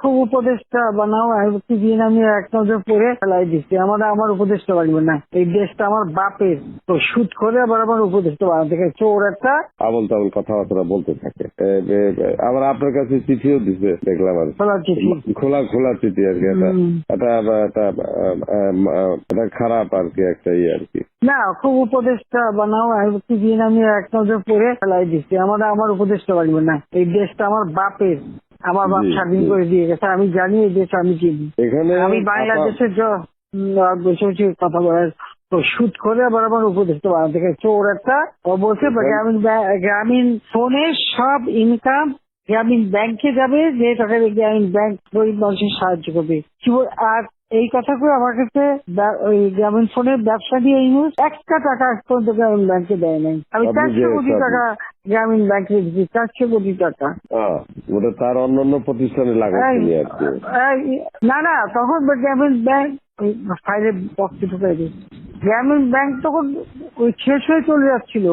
খুব উপদেশটা বানাও, দিন আমি এক নজর পড়ে ফেলাই দিচ্ছি। আমার উপদেশটা লাগবে না, এই দেশটা আমার বাপের, তো সুদ করে আবার আমার উপদেশটা বানাতে চোর একটা আবল তাবল কথাবার্তা বলতে থাকে। আবার আপনার কাছে চিঠিও দিচ্ছে দেখলাম, আর খোলা চিঠি, খোলা চিঠি আর কি। এটা খারাপ আর কি, একটা আর কি। না খুব উপদেশটা বানাও, দিন আমি এক নজর পড়ে ফেলাই দিচ্ছি। আমার উপদেশটা লাগবে না, এই দেশটা আমার বাপের, আমার বাপ স্বাধীন করে দিয়ে গেছে, আমি জানি এই দেশ আমি চিনি। এখানে আমি বাংলাদেশের বসে বসে কথা বলার, তো শুট করে আবার আমার উপদেশটা বানাতে চোর একটা। ও বলছে গ্রামীণ ফোনের সব ইনকাম গ্রামীণ ব্যাংকে যাবে, যে টাকা গ্রামীণ ব্যাংক গরিব মানুষের সাহায্য করবে। আর এই কথাগুলো আমার কাছে ওই গ্রামীণ ফোনের ব্যবসা দিয়ে ইউজ একটা টাকা পর্যন্ত গ্রামীণ ব্যাংকে দেয় নাই। আমি 400 কোটি টাকা গ্রামীণ ব্যাংকে দিচ্ছি, 400 কোটি টাকা। ওটা তার অন্যান্য প্রতিষ্ঠানে লাগাচ্ছি আর কি। না তখন গ্রামীণ ব্যাংক ফাইলে বক্সে ঢুকাই দিচ্ছে। গ্রামীণ ব্যাংক তখন ওই শেষ হয়ে চলে যাচ্ছিল,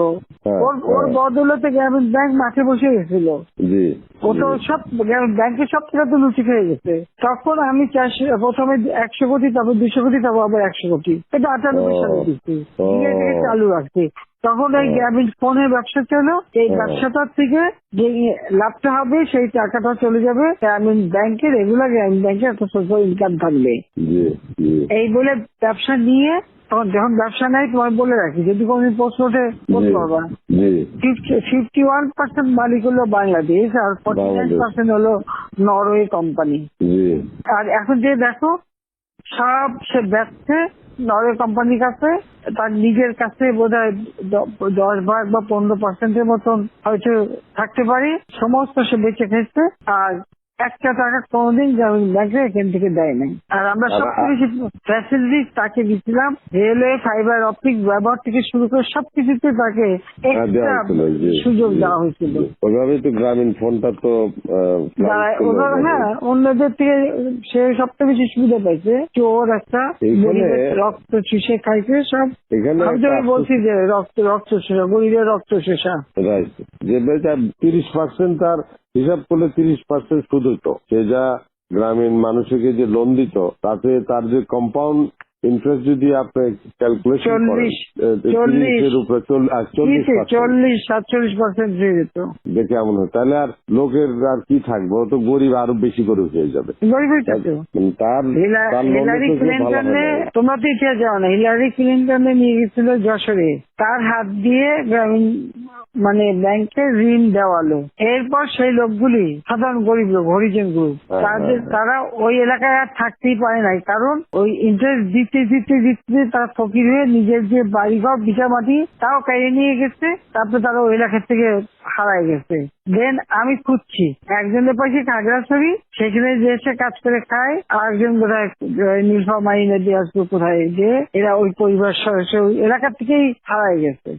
ওর বদলতে গ্রামীণ ব্যাংক মাঠে বসে গেছিল। ও তো সব ব্যাংকের সব টাকা তো লুচি খেয়ে গেছে। তখন আমি প্রথমে 100 কোটি, তারপর 200 কোটি, তারপর আবার 100 কোটি, এটা 98 সালে দিচ্ছি, চালু রাখছি। তখন ওই গ্রামীণ ফোনের ব্যবসা ছিল, এই ব্যবসাটার থেকে যে লাভটা হবে সেই টাকাটা চলে যাবে গ্রামীণ ব্যাংকে, রেগুলার গ্রামীণ ব্যাংকে একটা সোশ্যাল ইনকাম থাকবে। এই বলে ব্যবসা নিয়ে তখন যখন ব্যবসা নাই, তোমায় বলে রাখি, যদি কোনো প্রশ্ন ওঠে বলতে পারবা, 51% মালিক হলো বাংলাদেশ আর 49% হলো নরওয়ে কোম্পানি। আর এখন যে দেখো সব সে ব্যবসা নরওয়ে কোম্পানির কাছে, তার নিজের কাছে বোধহয় 10 ভাগ বা 15% মতন হয়তো থাকতে পারে, সমস্ত সে বেঁচে খেয়েছে। আর একটা টাকা কোনোদিন গ্রামীণ ব্যাংকে এখান থেকে দেয় নাই। আর আমরা সবচেয়ে বেশি ফ্যাসিলিটি তাকে দিচ্ছিলাম, রেলওয়ে, ফাইবার অপটিক ব্যবহার থেকে শুরু করে সবকিছুতে তাকে এক্সট্রা সুযোগ দেওয়া হয়েছিল। ওইভাবেই তো গ্রামীণ ফোনটা তো অন্যদের থেকে সে সবচেয়ে বেশি সুবিধা পাইছে। চোর একটা রক্ত চুষে খাইছে সব। আমি বলছি যে রক্ত শোষা, গরিবের রক্ত শোষা। যে 30% তার হিসাব করলে 30% সুদ হতো। সে যা গ্রামীণ মানুষকে যে লোন দিত, তাতে তার যে কম্পাউন্ড ইন্টারেস্ট যদি আপনি ক্যালকুলেশন করেন, 40-47% হয়ে যেত। দেখে এমন হয়, তাহলে আর লোকের আর কি থাকবে, ও তো গরিব আরো বেশি করে হয়ে যাবে। হিলারি ক্লিন্টনে, তোমরা তো ইতিহাস জানো না, হিলারি ক্লিন্টনে নিয়ে গেছিল যশোরে, তার হাত দিয়ে গ্রামীণ ব্যাংকে ঋণ দেওয়ালো। এরপর সেই লোকগুলি সাধারণ গরিব লোক, হরিজন গ্রুপ, তারা ওই এলাকায় আর থাকতেই পারে নাই, কারণ ওই ইন্টারেস্ট দিতে তারা ফকির হয়ে নিজের যে বাড়িঘর ভিটা মাটি তাও কেড়ে নিয়ে গেছে। তারপরে তারা ওই এলাকা থেকে হারাই গেছে। দেন আমি খুঁজছি একজনের পাশে খাগড়াছড়ি, সেখানে যে এসে কাজ করে খায়, আর একজন বোধহয় নীলফামারী নদী আসবে কোথায়, যে এরা ওই পরিবার সদস্য ওই এলাকা থেকেই হারাই গেছে।